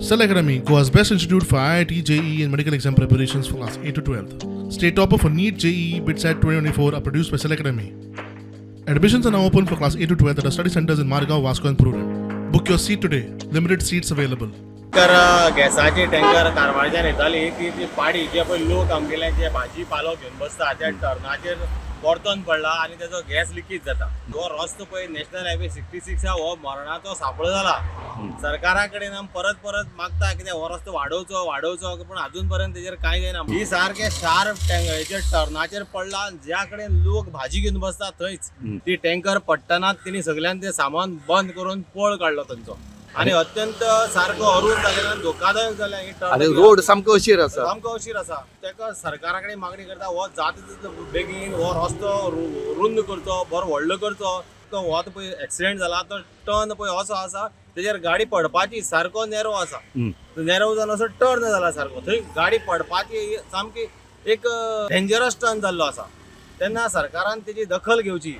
Cell Academy, Goa's best institute for IIT, JEE and medical exam preparations for class 8 to 12th. State topper for NEET, JEE, BITSAT 2024 are produced by Cell Academy. Admissions are now open for class 8 to 12th at our study centers in Margao, Vasco and Purun. Book your seat today. Limited seats available. तर गॅसाची tanker कारवारच्यान येताली ती पाडी जे पळय लोक आमगेले जे भाजी पालो घेवन बसता त्या टर्नाचेर परतोन पडला आनी तेजो गॅस लिकेज जाता. हो रस्तो पळय नॅशनल हायवे 66 हो मरणाचो सापळो जाला. सरकारा कडेन आमी परत परत मागता कित्याक हो रस्तो वाडोवचो पूण अजून पर्यंत तेजेर कांय जायना. ही सारखे शार्प टँकराचेर टर्नाचेर पडला ज्या कडेन लोक भाजी घेवन बसता थंयच ती टँकर पडटनाच तेणी सगळ्यान ते सामान बंद करून पळ काडलो तांचो आणि अत्यंत सारको अरूण जालें धोकादायक जालें. रोड सामको अशीर आसा तेका सरकारा कडेन मागणी करता हो जाता तितलो बेगीन हो रस्तो रुंद करचो बरो व्हडलो करचो. तो हो पळय एक्सिडेंट जाला तो टर्न पळय असो आसा तेजेर गाडी पडपाची सारको नॅरो आसा. नॅरो जावन असो टर्न जाला सारको थंय गाडी पडपाची सामकी एक डेंजरस टर्न जाल्लो आसा. तेन्ना सरकारान तेजी दखल घेवची.